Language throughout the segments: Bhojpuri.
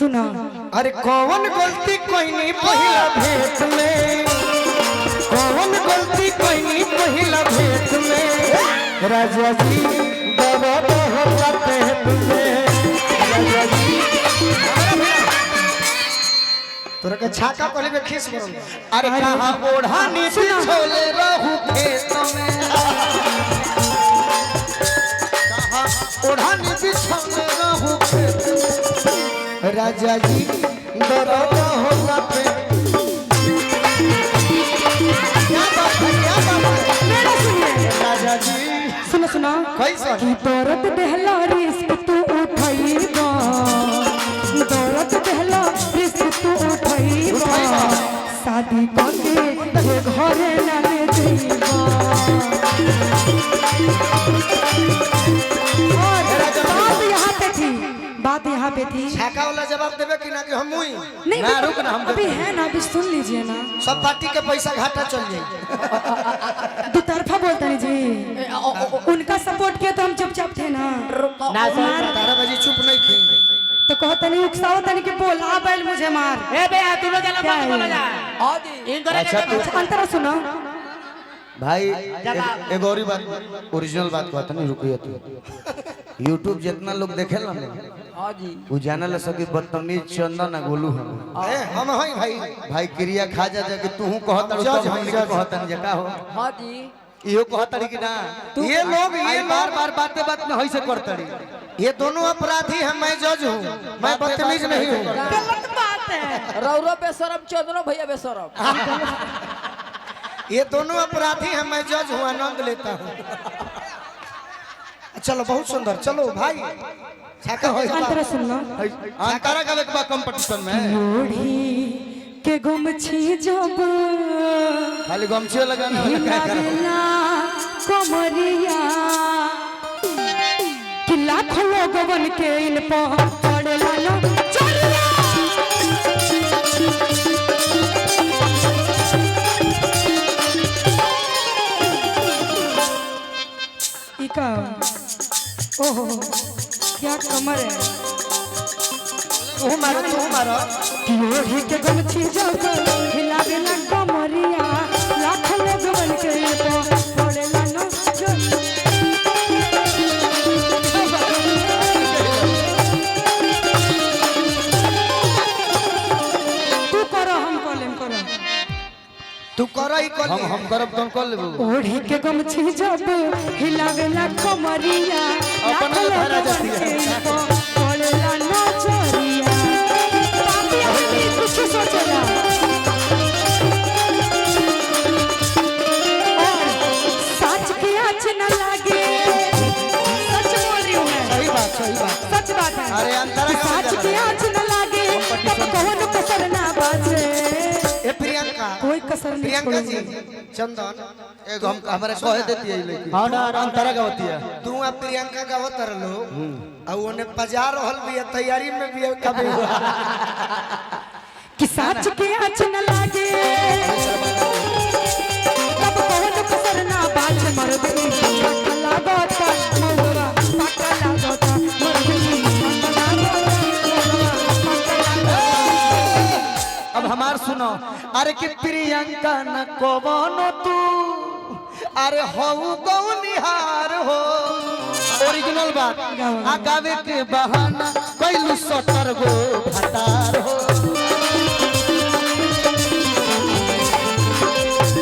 सुना। अरे कौन गलती कोई नहीं पहिला भेंट में, कौन गलती कोई नहीं पहिला भेंट में, राजा जी दर्द होता पेट में, राजा जी तोरा के छाका कोली में खींच करो। अरे कहां ओढ़ा नीचे छोले रहू खेत में, कहां ओढ़ा नीचे छोले रहू खेत में, राजा जी दर्द होता पेट। क्या बात है, क्या बात है, मेरा सुनिए राजा जी सुनो सुनो कैसा की दौरत देहला रिस्क तू उठाईबा, दौरत देहला रिस्क तू उठाईबा, शादी करके ये घरे ना ले जाईबा। बात यहाँ पे थी, बात यहाँ पे थी। छाका वाला जवाब देवे कि ना कि हम हुई नहीं ना, रुक ना, हम अभी है ना, अभी सुन लीजिए ना। सब पार्टी के पैसा घाटा चल जाए। दो तरफा बोलता नहीं जी, उनका सपोर्ट किया तो हम चुपचाप थे ना। ना 12 बजे चुप नहीं थी तो कहता नहीं उकसाओ तनी कि बोल आ बैल मुझे मार। ए बे तू लोग चला बात बोला जा। हां जी इन करे अच्छा, अच्छा अंतरा सुनो भाई। एक और ही बात, ओरिजिनल बात कहता नहीं, रुकिए तू। YouTube जितना लोग देखेला ना, हां जी वो जानल सके बदतमीज चंदन ना गोलू हम हई भाई। भाई क्रिया खा जा कि तू कहत जज हम कहत नहीं का हो। हां जी इहो कहतड़ी कि ना, ये लोग ये बार बार बातें बात में होइसे करतड़ी। ये दोनों अपराधी हैं, मैं जज हूँ, मैं बदतमीज नहीं हूँ। गलत बात है। रौरो बेशरम चंदनो भैया बेशरम। ये दोनों अपराधी हैं, मैं जज हूँ, आनंद लेता हूँ। चलो बहुत सुंदर, चलो भाई छाका हो अंतरा सुनो अंतरा का एक कंपटीशन में ओढ़ी के गुमछी जब खाली गमछे लगाने वाला क्या करो। हिलावेला कमरिया कि लाखों लोगवन के इन पर पड़ेला लो चोरिया। इका ओहो क्या कमर है। तू मारो, तू मारो। ओढ़ी के गमछी जब हिलावेला कमरिया, लाखों लोगवन के इन पर पड़ेला लो चोरिया। तू करो हम कॉलेम करो। तू करो ही कर, हम करब तो कर लेबो। ओढ़ी के गमछी जब हिलावेला कमरिया, अपना धारा जाती है। पड़ेला नो चोरिया। बाकी आदमी कुछ सोचेला और सच की आँच न लागे। सच बोल रही हूँ मैं, सही बात, सही बात। सच बात है। अरे अंतरा का सच की आँच न लागे तब कौन कसर ना बाजे। ए प्रियंका, कोई कसर नहीं प्रियंका जी, छोड़ेगी। चंदन एक हम हमारे कहे देती है लेकिन हां ना अंतरा का होती है। तू आ प्रियंका का होत रहलो आ ओने पजा रहल भी तैयारी में भी कभी कि सच के आँच न लागे तब कौन कसर ना बाज। मर्दनी पक्का लागोता मौरा, पक्का लागोता मर्दनी पक्का लागोता मौरा। अब हमार सुनो। अरे कि प्रियंका न कवनो तू, अरे हऊ गौनिहार हो। ओरिजिनल बात आ गावे के बहाना कैलू 70 गो भतार हो।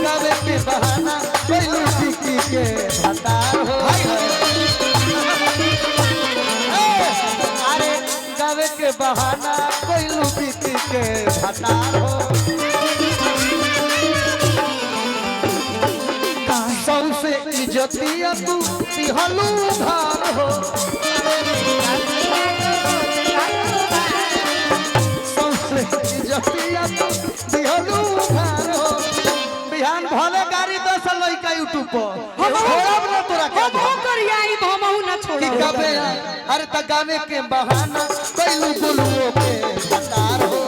गावे के बहाना कैलू बिकी के भतार हो। अरे गावे के बहाना कैलू बिकी के भतार हो। सबसे इज्जतिया तू तिहलू धार हो। सबसे इज्जतिया तू तिहलू धार हो। बिहान भले गाड़ी 10 लइका यूट्यूब पर छोड़ब ना तोरा के। हम करिया ई भमहु ना छोड़। कि गावे अरे त गावे के बहाना कैलू बोलुओ के भतार हो।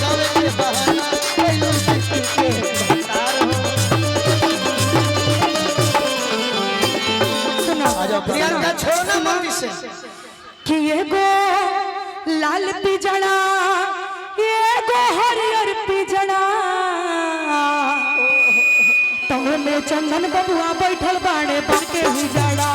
गावे के बहाना कैलू बिकी के भतार हो। सुनो प्रियंका छोड़ो ना मत इसे कि एगो लाल पिजड़ा एगो हरियर पिजड़ा तो में चंदन बबुआ बैठल बाड़े बन के ही जड़ा